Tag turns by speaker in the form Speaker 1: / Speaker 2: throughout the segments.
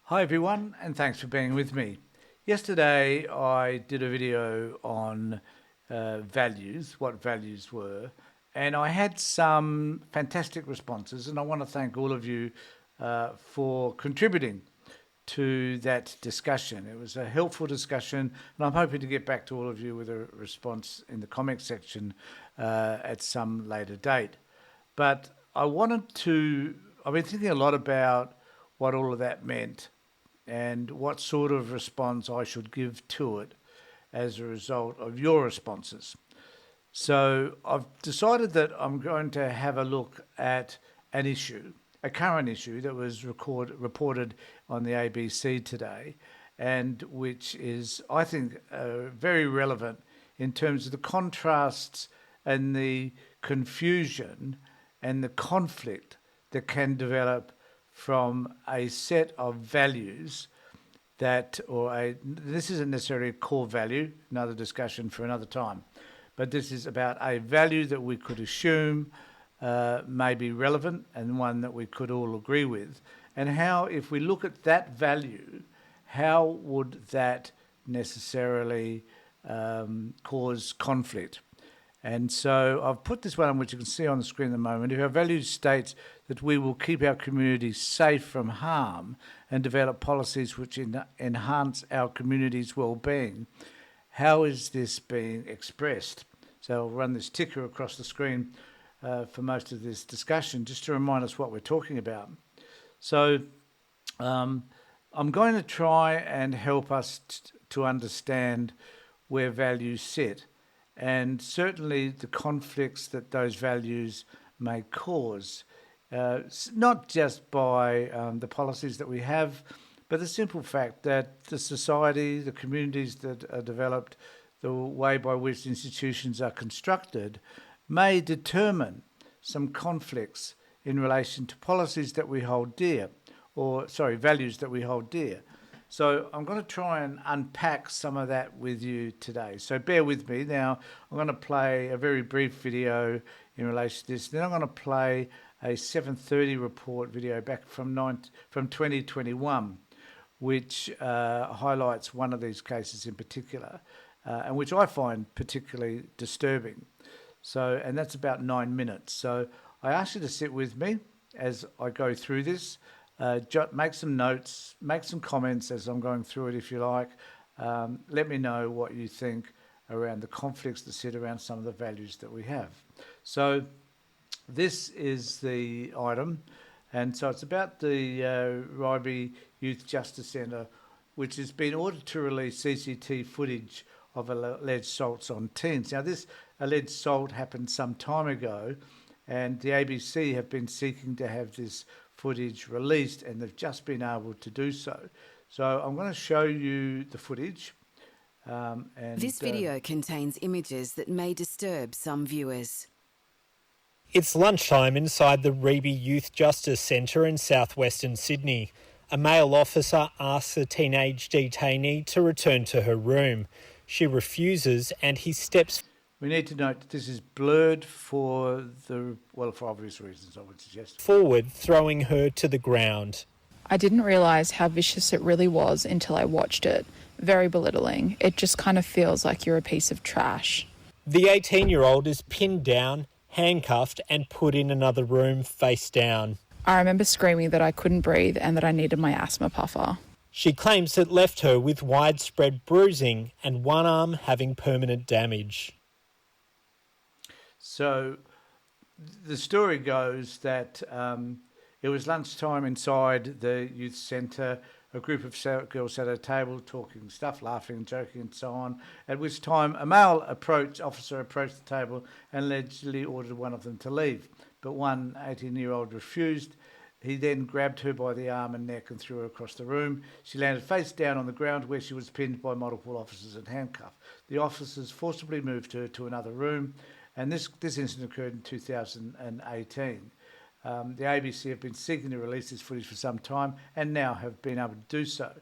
Speaker 1: Hi everyone, and thanks for being with me. Yesterday I did a video on values, what values were, and I had some fantastic responses, and I want to thank all of you for contributing to that discussion. It was a helpful discussion, and I'm hoping to get back to all of you with a response in the comment section at some later date. But I've been thinking a lot about what all of that meant and what sort of response I should give to it as a result of your responses. So I've decided that I'm going to have a look at an issue, a current issue that was reported on the ABC today, and which is, I think, very relevant in terms of the contrasts and the confusion and the conflict that can develop from a set of values this isn't necessarily a core value, another discussion for another time, but this is about a value that we could assume may be relevant and one that we could all agree with, and how, if we look at that value, how would that necessarily cause conflict? And so I've put this one on, which you can see on the screen at the moment. If our value states that we will keep our community safe from harm and develop policies which enhance our community's well-being, how is this being expressed? So I'll run this ticker across the screen for most of this discussion, just to remind us what we're talking about. So I'm going to try and help us to understand where values sit, and certainly the conflicts that those values may cause, not just by the policies that we have, but the simple fact that the society, the communities that are developed, the way by which institutions are constructed, may determine some conflicts in relation to policies that we hold dear, values that we hold dear. So I'm going to try and unpack some of that with you today. So bear with me. Now, I'm going to play a very brief video in relation to this. Then I'm going to play a 7:30 report video back from 2021, which highlights one of these cases in particular, and which I find particularly disturbing. So, and that's about 9 minutes. So I ask you to sit with me as I go through this. Make some notes, make some comments as I'm going through it if you like. Let me know what you think around the conflicts that sit around some of the values that we have. So this is the item, and so it's about the Ryby Youth Justice Centre, which has been ordered to release CCTV footage of alleged assaults on teens. Now, this alleged assault happened some time ago, and the ABC have been seeking to have this footage released, and they've just been able to do so. So I'm going to show you the footage.
Speaker 2: This video contains images that may disturb some viewers.
Speaker 3: It's lunchtime inside the Ryby Youth Justice Centre in southwestern Sydney. A male officer asks a teenage detainee to return to her room. She refuses, and he steps.
Speaker 1: We need to note that this is blurred for obvious reasons, I would suggest.
Speaker 3: Forward, throwing her to the ground.
Speaker 4: I didn't realise how vicious it really was until I watched it. Very belittling. It just kind of feels like you're a piece of trash.
Speaker 3: The 18-year-old is pinned down, handcuffed, and put in another room face down.
Speaker 4: I remember screaming that I couldn't breathe and that I needed my asthma puffer.
Speaker 3: She claims it left her with widespread bruising and one arm having permanent damage.
Speaker 1: So the story goes that it was lunchtime inside the youth centre. A group of girls sat at a table talking stuff, laughing and joking and so on, at which time a male officer approached the table and allegedly ordered one of them to leave. But one 18-year-old refused. He then grabbed her by the arm and neck and threw her across the room. She landed face down on the ground, where she was pinned by multiple officers and handcuffed. The officers forcibly moved her to another room, and this incident occurred in 2018. The ABC have been seeking to release this footage for some time and now have been able to do so.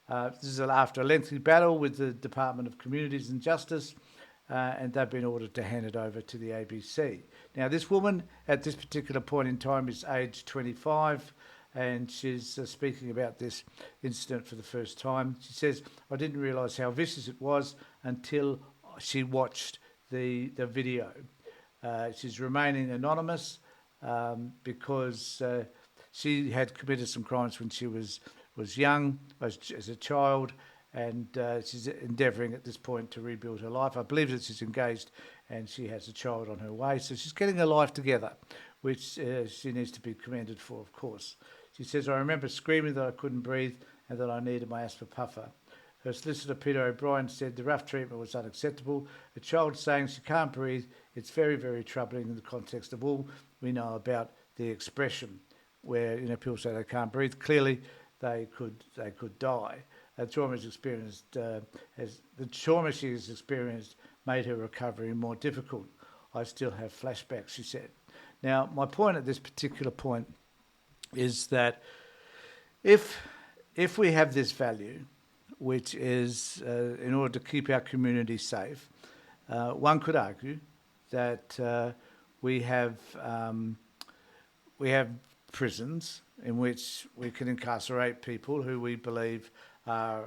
Speaker 1: This is after a lengthy battle with the Department of Communities and Justice, and they've been ordered to hand it over to the ABC. Now, this woman at this particular point in time is aged 25. and she's speaking about this incident for the first time. She says, "I didn't realise how vicious it was until she watched the video." She's remaining anonymous because she had committed some crimes when she was young, as a child, and she's endeavouring at this point to rebuild her life. I believe that she's engaged and she has a child on her way, so she's getting her life together, which she needs to be commended for, of course. She says, "I remember screaming that I couldn't breathe and that I needed my asthma puffer. Her solicitor, Peter O'Brien, said the rough treatment was unacceptable. A child saying she can't breathe, it's very, very troubling in the context of all we know about the expression where people say they can't breathe. Clearly, they could die. The trauma she has experienced made her recovery more difficult. I still have flashbacks," she said. Now, my point at this particular point is that if we have this value, which is in order to keep our community safe, one could argue that we have prisons in which we can incarcerate people who we believe may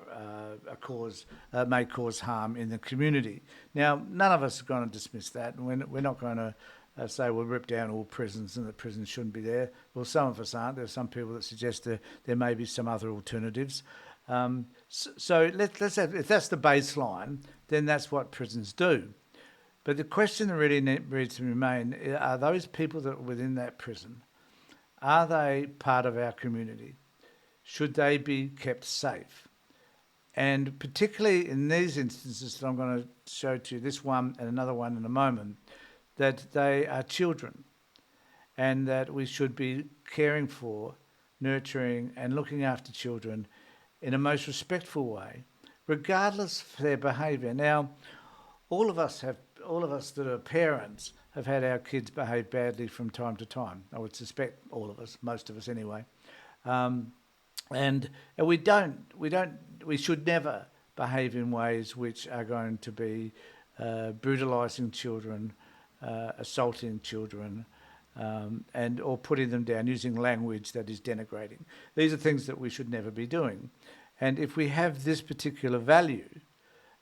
Speaker 1: cause harm in the community. Now, none of us are going to dismiss that, and we're not going to say we'll rip down all prisons and that prisons shouldn't be there. Well, some of us aren't. There are some people that suggest there may be some other alternatives. So let's have, if that's the baseline, then that's what prisons do. But the question that really needs to remain, are those people that are within that prison, are they part of our community? Should they be kept safe? And particularly in these instances that I'm going to show to you, this one and another one in a moment, that they are children and that we should be caring for, nurturing and looking after children in a most respectful way, regardless of their behaviour. Now, all of us that are parents have had our kids behave badly from time to time. I would suspect all of us, most of us anyway. And we should never behave in ways which are going to be brutalising children, assaulting children, or putting them down, using language that is denigrating. These are things that we should never be doing. And if we have this particular value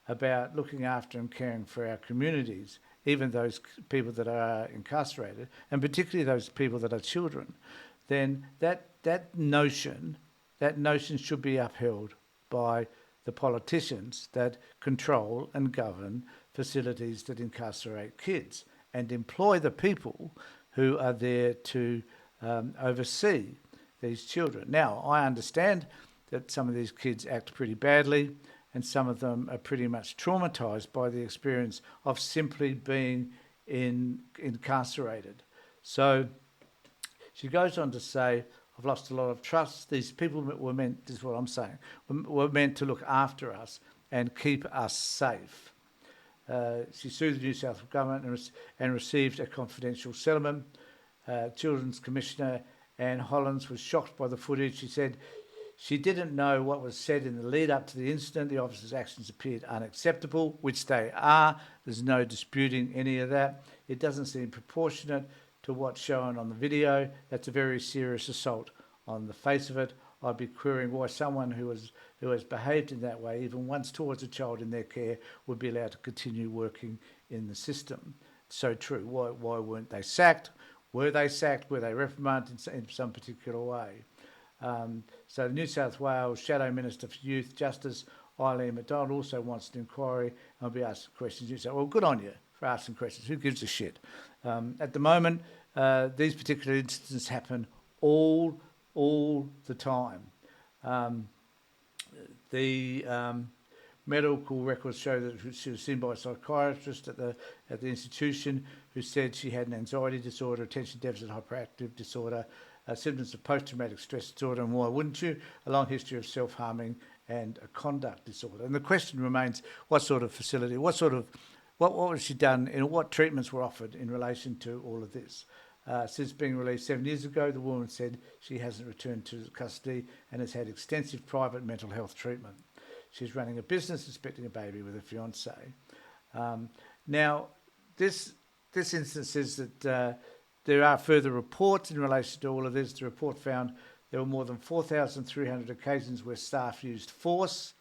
Speaker 1: about looking after and caring for our communities, even those people that are incarcerated, and particularly those people that are children, then that notion should be upheld by the politicians that control and govern facilities that incarcerate kids and employ the people who are there to oversee these children. Now, I understand that some of these kids act pretty badly and some of them are pretty much traumatised by the experience of simply being incarcerated. So she goes on to say, "I've lost a lot of trust. These people were meant," this is what I'm saying, were meant to look after us and keep us safe. She sued the New South Wales government and received a confidential settlement. Children's Commissioner Anne Hollands was shocked by the footage. She said she didn't know what was said in the lead up to the incident. The officer's actions appeared unacceptable, which they are. There's no disputing any of that. It doesn't seem proportionate to what's shown on the video. That's a very serious assault on the face of it. I'd be querying why someone who has behaved in that way, even once towards a child in their care, would be allowed to continue working in the system. So true. Why weren't they sacked? Were they sacked? Were they reprimanded in some particular way? So the New South Wales Shadow Minister for Youth Justice, Eileen McDonald, also wants an inquiry and will be asking questions. You say, well, good on you for asking questions. Who gives a shit? At the moment, these particular instances happen all the time. The medical records show that she was seen by a psychiatrist at the institution who said she had an anxiety disorder, attention deficit hyperactive disorder, symptoms of post-traumatic stress disorder, and why wouldn't you? A long history of self-harming and a conduct disorder. And the question remains, what sort of facility, what was she done, and what treatments were offered in relation to all of this? Since being released 7 years ago, the woman said she hasn't returned to custody and has had extensive private mental health treatment. She's running a business, expecting a baby with a fiancé. Now, this instance is that there are further reports in relation to all of this. The report found There were more than 4,300 occasions where staff used force,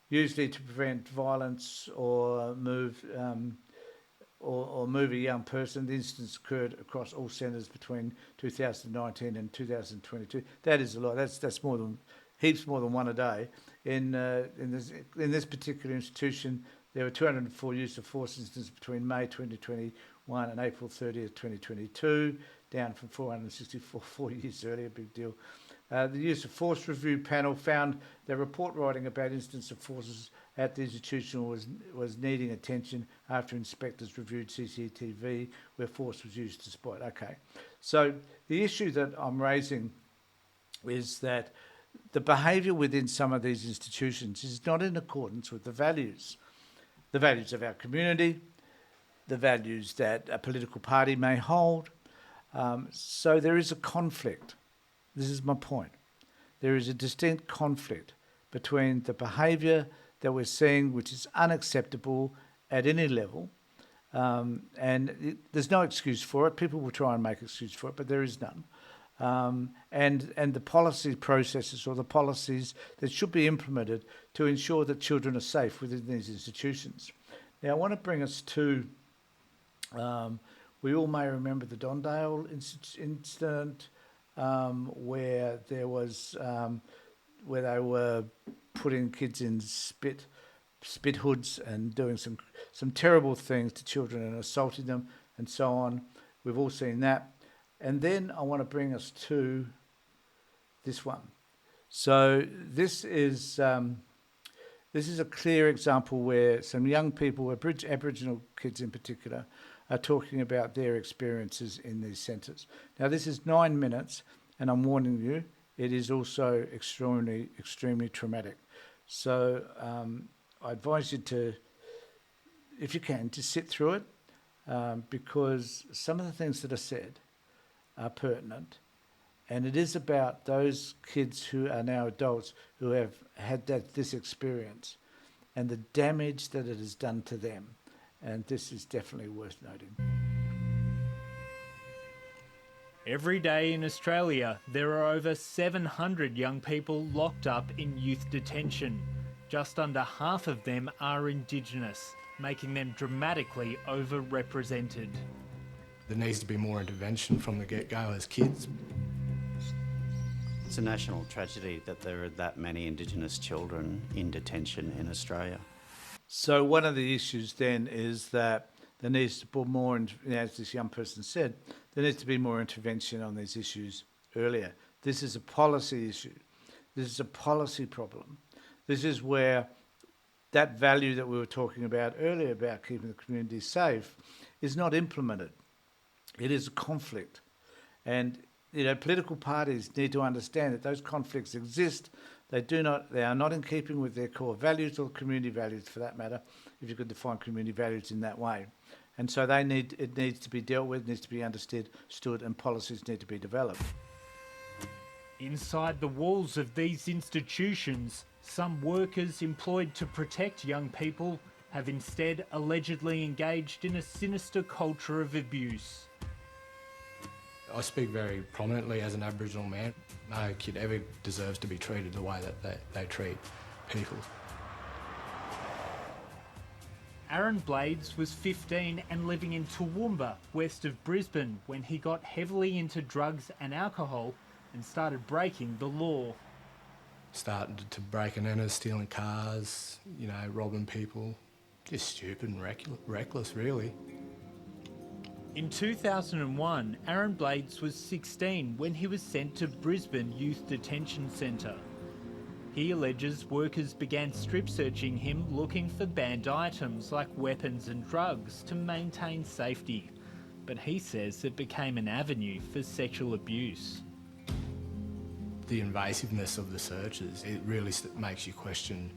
Speaker 1: usually to prevent violence or move a young person. The incidents occurred across all centres between 2019 and 2022. That is a lot. That's more than heaps more than one a day. In this particular institution, there were 204 use of force incidents between May 2021 and April 30th, 2022, down from 464 4 years earlier. Big deal. The use of force review panel found that report writing about incidents of forces at the institution was needing attention after inspectors reviewed CCTV where force was used despite. Okay, so the issue that I'm raising is that the behaviour within some of these institutions is not in accordance with the values of our community, the values that a political party may hold. So there is a conflict. This is my point. There is a distinct conflict between the behaviour that we're seeing, which is unacceptable at any level, there's no excuse for it. People will try and make excuse for it, but there is none. And the policy processes or the policies that should be implemented to ensure that children are safe within these institutions. Now, I want to bring us to, we all may remember the Dondale incident, where there was, where they were putting kids in spit hoods and doing some terrible things to children and assaulting them and so on. We've all seen that. And then I want to bring us to this one. So this is a clear example where some young people, Aboriginal kids in particular, are talking about their experiences in these centres. Now, this is 9 minutes, and I'm warning you, it is also extremely traumatic. So I advise you to, if you can, to sit through it, because some of the things that are said are pertinent, and it is about those kids who are now adults who have had this experience and the damage that it has done to them. And this is definitely worth noting.
Speaker 3: Every day in Australia, there are over 700 young people locked up in youth detention. Just under half of them are Indigenous, making them dramatically overrepresented.
Speaker 5: There needs to be more intervention from the get-go as kids.
Speaker 6: It's a national tragedy that there are that many Indigenous children in detention in Australia.
Speaker 1: So one of the issues then is that there needs to be more, as this young person said, there needs to be more intervention on these issues earlier. This is a policy issue. This is a policy problem. This is where that value that we were talking about earlier about keeping the community safe is not implemented. It is a conflict. And political parties need to understand that those conflicts exist. They are not in keeping with their core values or community values, for that matter, if you could define community values in that way. And so it needs to be dealt with, needs to be understood, and policies need to be developed.
Speaker 3: Inside the walls of these institutions, some workers employed to protect young people have instead allegedly engaged in a sinister culture of abuse.
Speaker 5: I speak very prominently as an Aboriginal man. No kid ever deserves to be treated the way that they treat people.
Speaker 3: Aaron Blades was 15 and living in Toowoomba, west of Brisbane, when he got heavily into drugs and alcohol and started breaking the law.
Speaker 5: Started to break and enter, stealing cars, robbing people. Just stupid and reckless, really.
Speaker 3: In 2001, Aaron Blades was 16 when he was sent to Brisbane Youth Detention Centre. He alleges workers began strip searching him looking for banned items like weapons and drugs to maintain safety. But he says it became an avenue for sexual abuse.
Speaker 5: The invasiveness of the searches, it really makes you question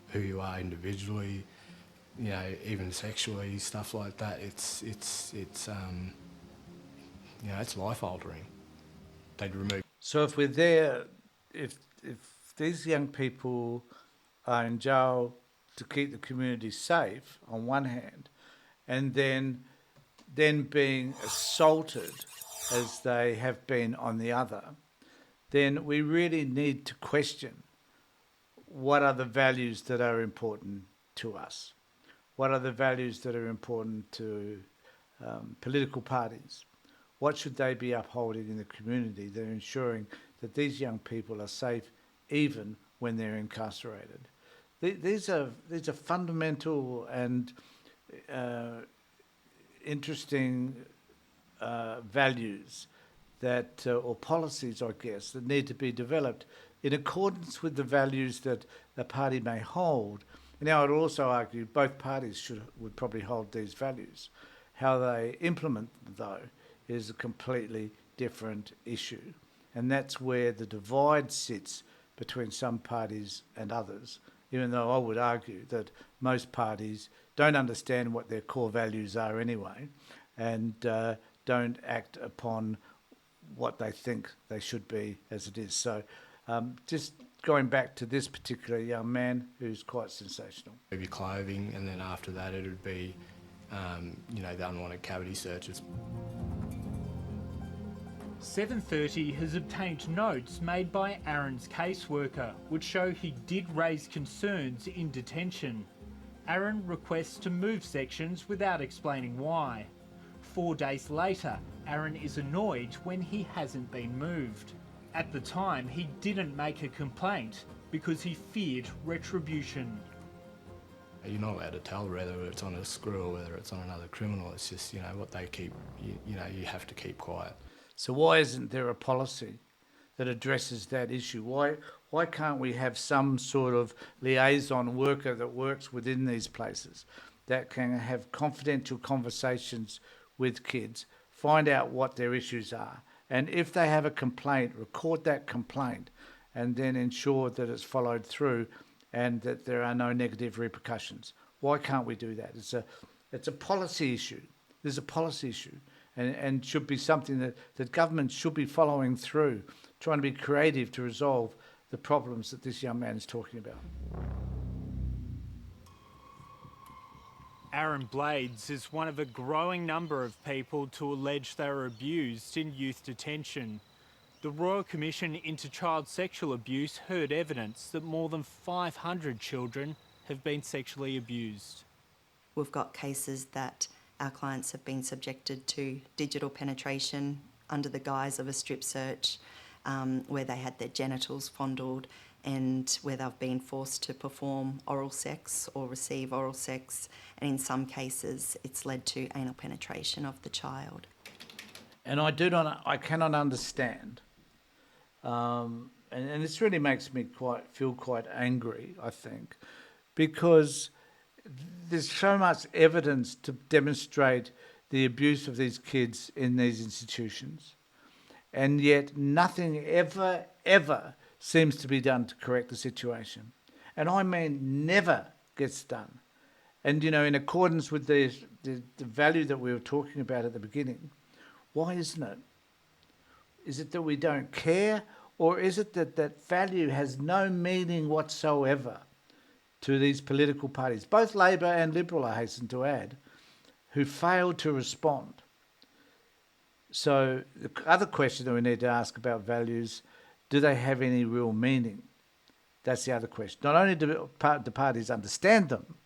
Speaker 5: who you are individually, even sexually, stuff like that. It's life altering. They'd remove.
Speaker 1: So if we're there, if these young people are in jail to keep the community safe on one hand, and then being assaulted as they have been on the other, then we really need to question what are the values that are important to us? What are the values that are important to political parties? What should they be upholding in the community that are ensuring that these young people are safe even when they're incarcerated? These are fundamental and interesting values that, or policies, I guess, that need to be developed in accordance with the values that the party may hold. Now, I'd also argue both parties would probably hold these values. How they implement them, though, is a completely different issue. And that's where the divide sits between some parties and others, even though I would argue that most parties don't understand what their core values are anyway, and don't act upon what they think they should be as it is. So just going back to this particular young man who's quite sensational.
Speaker 5: Maybe clothing, and then after that it would be, the unwanted cavity searches.
Speaker 3: 7:30 has obtained notes made by Aaron's caseworker, which show he did raise concerns in detention. Aaron requests to move sections without explaining why. 4 days later, Aaron is annoyed when he hasn't been moved. At the time, he didn't make a complaint because he feared retribution.
Speaker 5: You're not allowed to tell whether it's on a screw or whether it's on another criminal. It's just, what they keep, you have to keep quiet.
Speaker 1: So why isn't there a policy that addresses that issue? Why can't we have some sort of liaison worker that works within these places that can have confidential conversations with kids, find out what their issues are, and if they have a complaint, record that complaint, and then ensure that it's followed through and that there are no negative repercussions? Why can't we do that? It's a policy issue. There's a policy issue, and should be something that government should be following through, trying to be creative to resolve the problems that this young man is talking about.
Speaker 3: Aaron Blades is one of a growing number of people to allege they were abused in youth detention. The Royal Commission into Child Sexual Abuse heard evidence that more than 500 children have been sexually abused.
Speaker 7: We've got cases that our clients have been subjected to digital penetration under the guise of a strip search, where they had their genitals fondled and where they've been forced to perform oral sex or receive oral sex, and in some cases it's led to anal penetration of the child.
Speaker 1: And I cannot understand, and this really makes me feel quite angry, I think, because there's so much evidence to demonstrate the abuse of these kids in these institutions, and yet nothing ever seems to be done to correct the situation. And I mean never gets done. And, in accordance with the value that we were talking about at the beginning, why isn't it? Is it that we don't care, or is it that that value has no meaning whatsoever to these political parties, both Labor and Liberal, I hasten to add, who failed to respond? So the other question that we need to ask about values, do they have any real meaning? That's the other question. Not only do the parties understand them,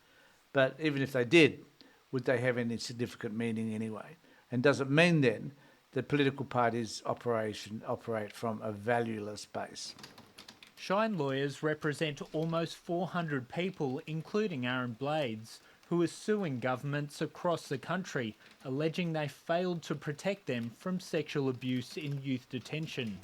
Speaker 1: but even if they did, would they have any significant meaning anyway? And does it mean then that political parties operate from a valueless base?
Speaker 3: Shine lawyers represent almost 400 people, including Aaron Blades, who are suing governments across the country, alleging they failed to protect them from sexual abuse in youth detention.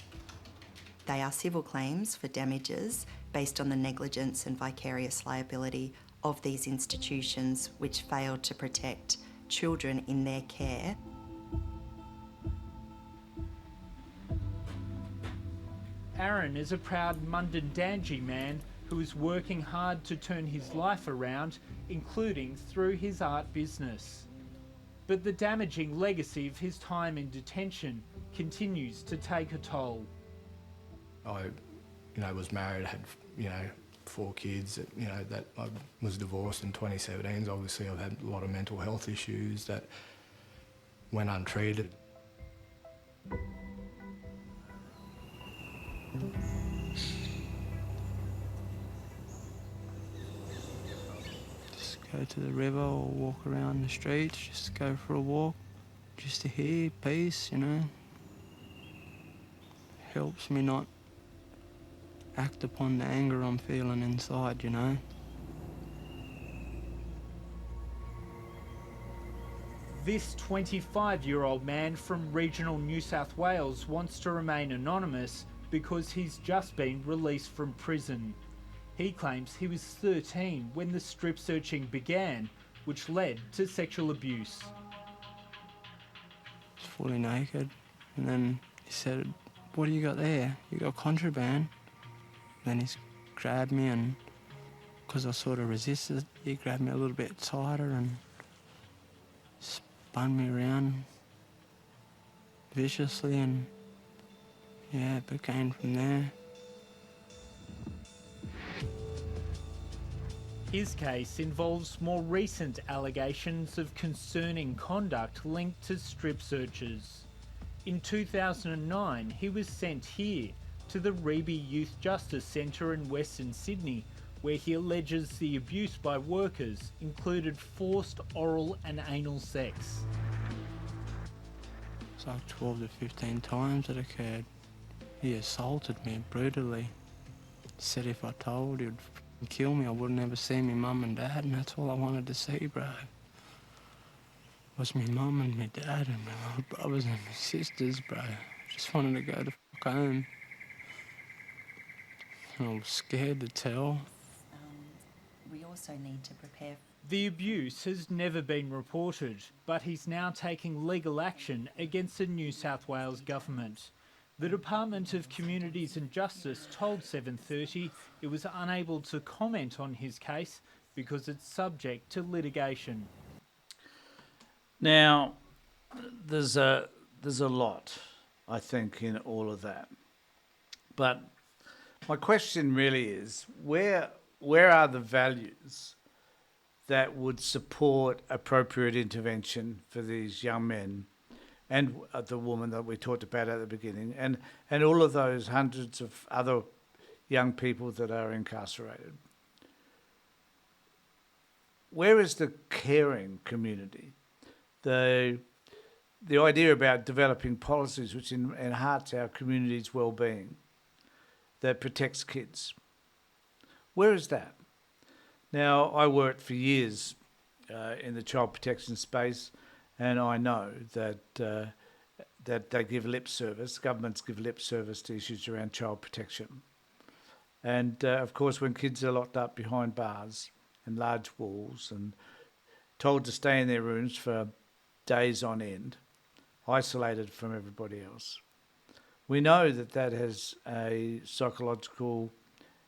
Speaker 7: They are civil claims for damages based on the negligence and vicarious liability of these institutions which failed to protect children in their care.
Speaker 3: Aaron is a proud Mundandangi man who is working hard to turn his life around, including through his art business. But the damaging legacy of his time in detention continues to take a toll.
Speaker 5: I was married, had 4 kids. That I was divorced in 2017. So obviously, I've had a lot of mental health issues that went untreated.
Speaker 8: go to the river or walk around the streets, just go for a walk, just to hear peace, you know. Helps me not act upon the anger I'm feeling inside, you know.
Speaker 3: This 25-year-old man from regional New South Wales wants to remain anonymous because he's just been released from prison. He claims he was 13 when the strip searching began, which led to sexual abuse.
Speaker 8: It's fully naked, and then he said, "What do you got there? You got contraband?" Then he's grabbed me, and because I sort of resisted, he grabbed me a little bit tighter and spun me around viciously, and yeah, it began from there.
Speaker 3: His case involves more recent allegations of concerning conduct linked to strip searches. In 2009, he was sent here to the Reby Youth Justice Centre in Western Sydney, where he alleges the abuse by workers included forced oral and anal sex.
Speaker 8: It's like 12 to 15 times it occurred. He assaulted me brutally. Said if I told, he'd kill me. I wouldn't ever see me mum and dad, and that's all I wanted to see, bro. Was me mum and me dad and my little brothers and my sisters, bro. Just wanted to go to fuck home. And I was scared to tell.
Speaker 7: We also need to prepare.
Speaker 3: The abuse has never been reported, but he's now taking legal action against the New South Wales government. The Department of Communities and Justice told 7:30 it was unable to comment on his case because it's subject to litigation.
Speaker 1: Now, there's a lot, I think, in all of that. But my question really is, where are the values that would support appropriate intervention for these young men and the woman that we talked about at the beginning, and all of those hundreds of other young people that are incarcerated? Where is the caring community? The idea about developing policies which enhance our community's well-being, that protects kids. Where is that? Now, I worked for years in the child protection space, and I know that they give lip service, governments give lip service to issues around child protection. And of course, when kids are locked up behind bars and large walls and told to stay in their rooms for days on end, isolated from everybody else, we know that has a psychological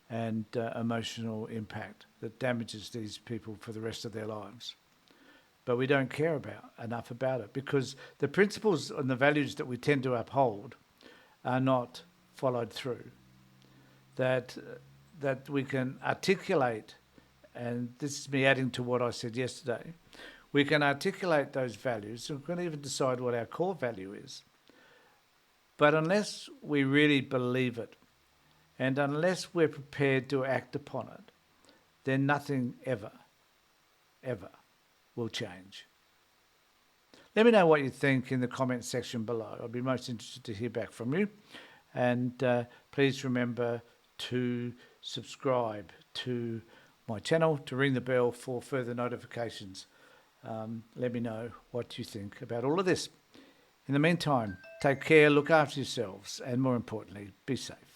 Speaker 1: and emotional impact that damages these people for the rest of their lives. But we don't care enough about it, because the principles and the values that we tend to uphold are not followed through. That we can articulate, and this is me adding to what I said yesterday, we can articulate those values, and we can even decide what our core value is. But unless we really believe it, and unless we're prepared to act upon it, then nothing ever will change. Let me know what you think in the comment section below. I'll be most interested to hear back from you. And please remember to subscribe to my channel, to ring the bell for further notifications. Let me know what you think about all of this. In the meantime, take care, look after yourselves, and more importantly, be safe.